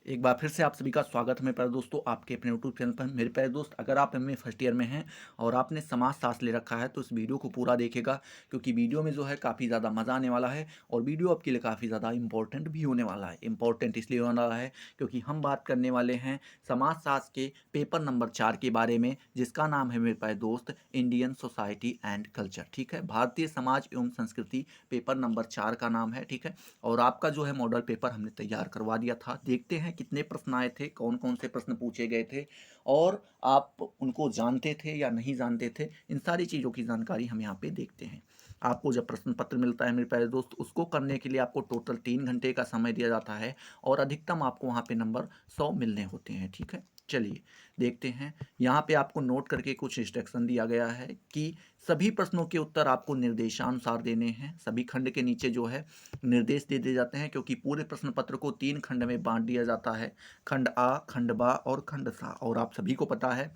एक बार फिर से आप सभी का स्वागत है मेरे प्यारे दोस्तों आपके अपने यूट्यूब चैनल पर। मेरे प्यारे दोस्त, अगर आप एमए फर्स्ट ईयर में हैं और आपने समाजशास्त्र ले रखा है तो इस वीडियो को पूरा देखिएगा, क्योंकि वीडियो में जो है काफ़ी ज़्यादा मज़ा आने वाला है और वीडियो आपके लिए काफ़ी ज़्यादा इंपॉर्टेंट भी होने वाला है। इंपॉर्टेंट इसलिए होने वाला है क्योंकि हम बात करने वाले हैं समाजशास्त्र के पेपर नंबर 4 के बारे में, जिसका नाम है मेरे प्यारे दोस्त इंडियन सोसाइटी एंड कल्चर। ठीक है, भारतीय समाज एवं संस्कृति पेपर नंबर 4 का नाम है। ठीक है, और आपका जो है मॉडल पेपर हमने तैयार करवा दिया था। देखते हैं कितने प्रश्न आए थे, कौन कौन से प्रश्न पूछे गए थे और आप उनको जानते थे या नहीं जानते थे। इन सारी चीज़ों की जानकारी हम यहाँ पे देखते हैं। आपको जब प्रश्न पत्र मिलता है मेरे प्यारे दोस्त, उसको करने के लिए आपको टोटल 3 घंटे का समय दिया जाता है और अधिकतम आपको वहाँ पे नंबर 100 मिलने होते हैं। ठीक है, चलिए देखते हैं। यहाँ पे आपको नोट करके कुछ इंस्ट्रक्शन दिया गया है कि सभी प्रश्नों के उत्तर आपको निर्देशानुसार देने हैं। सभी खंड के नीचे जो है निर्देश दे दिए जाते हैं, क्योंकि पूरे प्रश्न पत्र को 3 खंड में बांट दिया जाता है। खंड आ, खंड बा और खंड सा। और आप सभी को पता है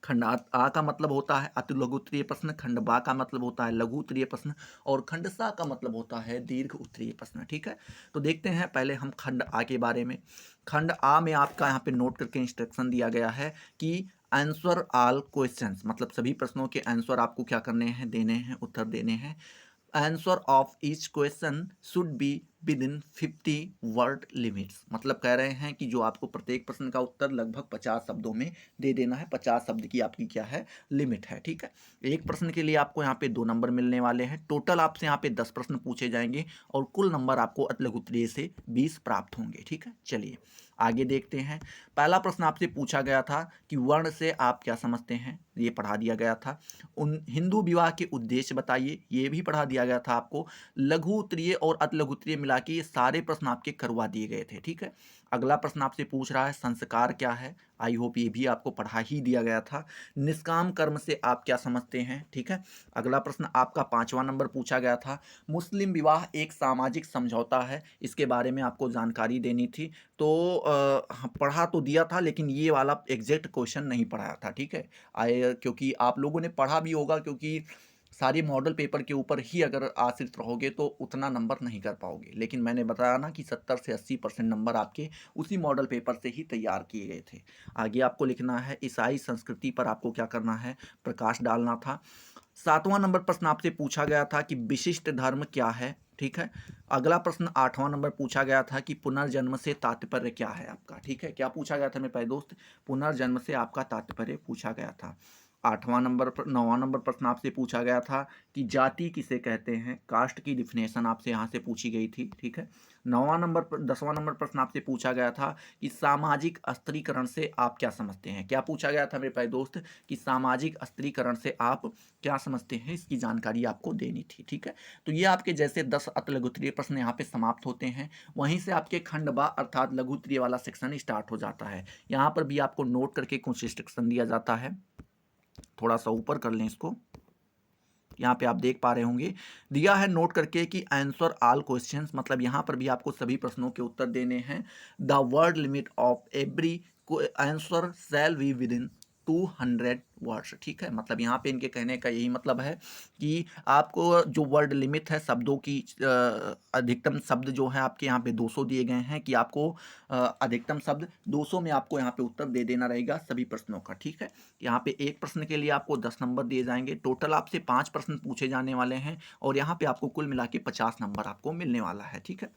खंड आ का मतलब होता है अति लघु उत्तरीय प्रश्न, खंड बा का मतलब होता है लघु उत्तरीय प्रश्न और खंड सा का मतलब होता है दीर्घ उत्तरीय प्रश्न। ठीक है, तो देखते हैं पहले हम खंड आ के बारे में। खंड आ में आपका यहाँ पे नोट करके इंस्ट्रक्शन दिया गया है कि आंसर ऑल क्वेश्चंस, मतलब सभी प्रश्नों के आंसर आपको क्या करने हैं, देने हैं, उत्तर देने हैं। Answer of each question should be with in 50 word limits, मतलब कह रहे हैं कि जो आपको प्रत्येक प्रश्न का उत्तर लगभग 50 शब्दों में दे देना है। 50 शब्द की आपकी क्या है, लिमिट है। ठीक है, एक प्रश्न के लिए आपको यहाँ पे 2 नंबर मिलने वाले हैं। टोटल आपसे यहाँ पे 10 प्रश्न पूछे जाएंगे और कुल नंबर आपको लघु उत्तरीय से 20 प्राप्त होंगे। ठीक है, चलिए आगे देखते हैं। पहला प्रश्न आपसे पूछा गया था कि वर्ण से आप क्या समझते हैं, ये पढ़ा दिया गया था। उन हिंदू विवाह के उद्देश्य बताइए, ये भी पढ़ा दिया गया था आपको। लघु उत्तरीय और अति लघु उत्तरीय मिला के ये सारे प्रश्न आपके करवा दिए गए थे। ठीक है, अगला प्रश्न आपसे पूछ रहा है संस्कार क्या है। आई होप ये भी आपको पढ़ा ही दिया गया था। निष्काम कर्म से आप क्या समझते हैं। ठीक है, अगला प्रश्न आपका 5वां नंबर पूछा गया था। मुस्लिम विवाह एक सामाजिक समझौता है, इसके बारे में आपको जानकारी देनी थी। तो हाँ, पढ़ा तो दिया था लेकिन ये वाला एग्जैक्ट क्वेश्चन नहीं पढ़ाया था। ठीक है, क्योंकि आप लोगों ने पढ़ा भी होगा, क्योंकि सारे मॉडल पेपर के ऊपर ही अगर आश्रित रहोगे तो उतना नंबर नहीं कर पाओगे। लेकिन मैंने बताया ना कि 70 से 80% नंबर आपके उसी मॉडल पेपर से ही तैयार किए गए थे। आगे आपको लिखना है ईसाई संस्कृति पर आपको क्या करना है, प्रकाश डालना था। 7वां नंबर प्रश्न आपसे पूछा गया था कि विशिष्ट धर्म क्या है। ठीक है, अगला प्रश्न 8वां नंबर पूछा गया था कि पुनर्जन्म से तात्पर्य क्या है आपका। ठीक है, क्या पूछा गया था मेरे प्यारे दोस्त, पुनर्जन्म से आपका तात्पर्य पूछा गया था। 9वां नंबर प्रश्न आपसे पूछा गया था कि जाति किसे कहते हैं, कास्ट की डिफिनेशन आपसे यहाँ से पूछी गई थी। ठीक है, 10वां नंबर प्रश्न आपसे पूछा गया था कि सामाजिक स्त्रीकरण से आप क्या समझते हैं। क्या पूछा गया था मेरे प्यारे दोस्त कि सामाजिक स्त्रीकरण से आप क्या समझते हैं, इसकी जानकारी आपको देनी थी। ठीक है, तो ये आपके जैसे 10 अति लघु उत्तरीय प्रश्न यहाँ पे समाप्त होते हैं। वहीं से आपके खंड बा अर्थात लघु उत्तरीय वाला सेक्शन स्टार्ट हो जाता है। यहाँ पर भी आपको नोट करके कुछ इंस्ट्रक्शन दिया जाता है। थोड़ा सा ऊपर कर लें इसको, यहाँ पे आप देख पा रहे होंगे दिया है नोट करके कि आंसर ऑल क्वेश्चंस, मतलब यहाँ पर भी आपको सभी प्रश्नों के उत्तर देने हैं। The word limit of every answer shall be with in 200 words. ठीक है, मतलब यहाँ पे इनके कहने का यही मतलब है कि आपको जो वर्ड लिमिट है, शब्दों की अधिकतम शब्द जो है आपके यहाँ पे 200 दिए गए हैं कि आपको अधिकतम शब्द 200 में आपको यहाँ पे उत्तर दे देना रहेगा सभी प्रश्नों का। ठीक है, यहाँ पे एक प्रश्न के लिए आपको 10 नंबर दिए जाएंगे। टोटल आपसे 5 प्रश्न पूछे जाने वाले हैं और यहाँ पे आपको कुल मिला के 50 नंबर आपको मिलने वाला है। ठीक है,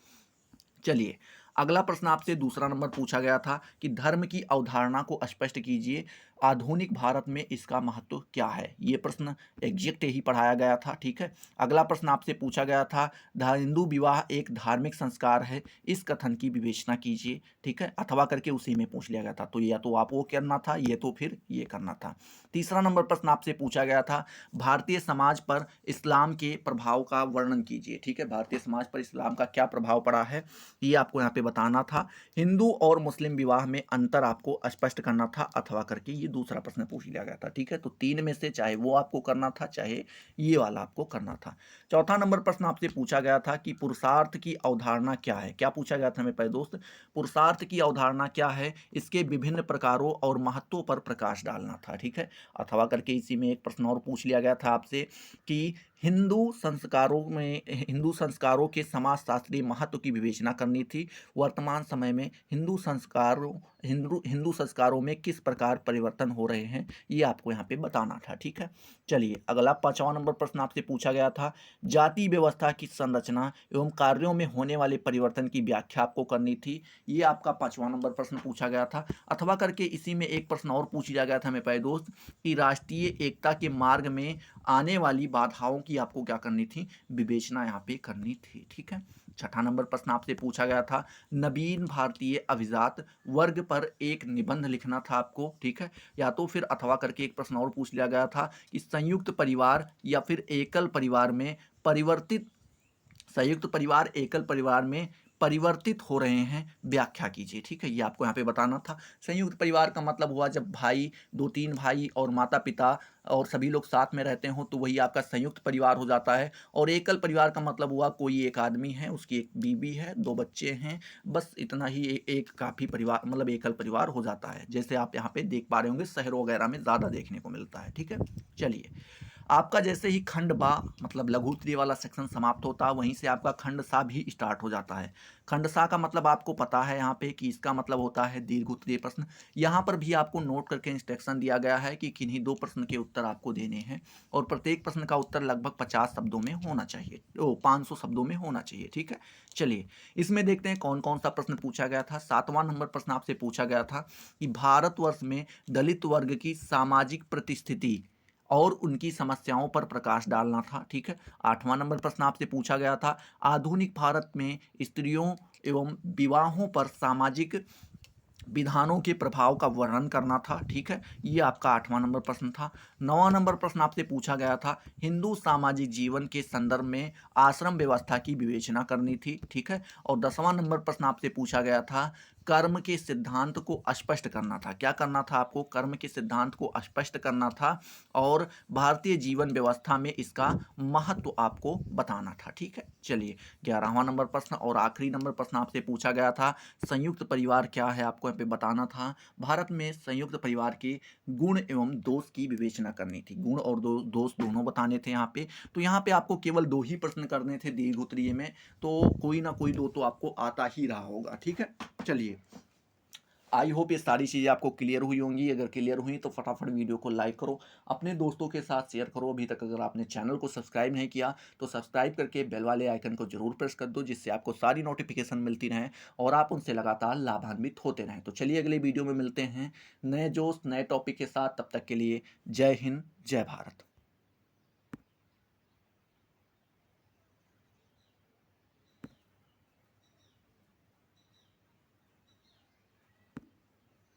चलिए अगला प्रश्न आपसे दूसरा नंबर पूछा गया था कि धर्म की अवधारणा को स्पष्ट कीजिए, आधुनिक भारत में इसका महत्व क्या है। ये प्रश्न एग्जैक्ट ही पढ़ाया गया था। ठीक है, अगला प्रश्न आपसे पूछा गया था हिंदू विवाह एक धार्मिक संस्कार है, इस कथन की विवेचना कीजिए। ठीक है, अथवा करके उसी में पूछ लिया गया था, तो या तो आप वो करना था, ये तो फिर ये करना था। तीसरा नंबर प्रश्न आपसे पूछा गया था भारतीय समाज पर इस्लाम के प्रभाव का वर्णन कीजिए। ठीक है, भारतीय समाज पर इस्लाम का क्या प्रभाव पड़ा है, ये आपको यहाँ पे बताना था। हिंदू और मुस्लिम विवाह में अंतर आपको स्पष्ट करना था, अथवा करके ये दूसरा प्रश्न पूछ लिया गया था। ठीक है, तो 3 में से चाहे वो आपको करना था, चाहे ये वाला आपको करना था। चौथा नंबर प्रश्न आपसे पूछा गया था कि पुरुषार्थ की अवधारणा क्या है। क्या पूछा गया था मेरे प्यारे दोस्त, पुरुषार्थ की अवधारणा क्या है, इसके विभिन्न प्रकारों और महत्वों पर प्रकाश डालना था। ठीक है, अथवा करके इसी में एक प्रश्न और पूछ लिया गया था आपसे कि हिंदू संस्कारों के समाजशास्त्रीय महत्व की विवेचना करनी थी, वर्तमान समय में हिंदू संस्कारों में किस प्रकार परिवर्तन हो रहे हैं, ये आपको यहाँ पे बताना था। ठीक है, चलिए अगला 5वां नंबर प्रश्न आपसे पूछा गया था, जाति व्यवस्था की संरचना एवं कार्यों में होने वाले परिवर्तन की व्याख्या आपको करनी थी। ये आपका 5वां नंबर प्रश्न पूछा गया था। अथवा करके इसी में एक प्रश्न और पूछ लिया गया था मेरे प्यारे दोस्त, कि राष्ट्रीय एकता के मार्ग में आने वाली बाधाओं की आपको क्या करनी थी, विवेचना यहाँ पे करनी थी। ठीक है, 6ठा नंबर प्रश्न आपसे पूछा गया था, नवीन भारतीय अभिजात वर्ग पर एक निबंध लिखना था आपको। ठीक है, या तो फिर अथवा करके एक प्रश्न और पूछ लिया गया था कि संयुक्त परिवार या फिर एकल परिवार में परिवर्तित संयुक्त परिवार एकल परिवार में परिवर्तित हो रहे हैं, व्याख्या कीजिए। ठीक है, ये आपको यहाँ पे बताना था। संयुक्त परिवार का मतलब हुआ जब भाई, 2-3 भाई और माता पिता और सभी लोग साथ में रहते हो तो वही आपका संयुक्त परिवार हो जाता है। और एकल परिवार का मतलब हुआ कोई एक आदमी है, उसकी एक बीवी है, 2 बच्चे हैं, बस इतना ही एक काफ़ी परिवार मतलब एकल परिवार हो जाता है, जैसे आप यहाँ पे देख पा रहे होंगे शहरों वगैरह में ज़्यादा देखने को मिलता है। ठीक है, चलिए आपका जैसे ही खंड बा मतलब लघु उत्तरीय वाला सेक्शन समाप्त होता है, वहीं से आपका खंड सा भी स्टार्ट हो जाता है। खंड सा का मतलब आपको पता है यहाँ पे कि इसका मतलब होता है दीर्घ उत्तरीय प्रश्न। यहाँ पर भी आपको नोट करके इंस्ट्रक्शन दिया गया है कि किन्हीं 2 प्रश्न के उत्तर आपको देने हैं और प्रत्येक प्रश्न का उत्तर लगभग 50 शब्दों में होना चाहिए, 500 शब्दों में होना चाहिए। ठीक है, चलिए इसमें देखते हैं कौन कौन सा प्रश्न पूछा गया था। 7वां नंबर प्रश्न आपसे पूछा गया था कि भारतवर्ष में दलित वर्ग की सामाजिक प्रतिस्थिति और उनकी समस्याओं पर प्रकाश डालना था। ठीक है, 8वां नंबर प्रश्न आपसे पूछा गया था, आधुनिक भारत में स्त्रियों एवं विवाहों पर सामाजिक विधानों के प्रभाव का वर्णन करना था। ठीक है, ये आपका 8वां नंबर प्रश्न था। 9वां नंबर प्रश्न आपसे पूछा गया था, हिंदू सामाजिक जीवन के संदर्भ में आश्रम व्यवस्था की विवेचना करनी थी। ठीक है, और 10वां नंबर प्रश्न आपसे पूछा गया था, कर्म के सिद्धांत को स्पष्ट करना था। क्या करना था आपको, कर्म के सिद्धांत को स्पष्ट करना था और भारतीय जीवन व्यवस्था में इसका महत्व आपको बताना था। ठीक है, चलिए 11वां नंबर प्रश्न और आखिरी नंबर प्रश्न आपसे पूछा गया था, संयुक्त परिवार क्या है, आपको यहाँ पे बताना था। भारत में संयुक्त परिवार के गुण एवं दोष की विवेचना करनी थी। गुण और दोष दोनों बताने थे यहाँ पे। तो यहाँ पे आपको केवल 2 ही प्रश्न करने थे दीर्घ उत्तरीय में, तो कोई ना कोई 2 तो आपको आता ही रहा होगा। ठीक है, चलिए आई होप ये सारी चीज़ें आपको क्लियर हुई होंगी। अगर क्लियर हुई तो फटाफट वीडियो को लाइक करो, अपने दोस्तों के साथ शेयर करो। अभी तक अगर आपने चैनल को सब्सक्राइब नहीं किया तो सब्सक्राइब करके बेल वाले आइकन को जरूर प्रेस कर दो, जिससे आपको सारी नोटिफिकेशन मिलती रहें और आप उनसे लगातार लाभान्वित होते रहें। तो चलिए अगले वीडियो में मिलते हैं नए जोश नए टॉपिक के साथ। तब तक के लिए जय हिंद, जय भारत।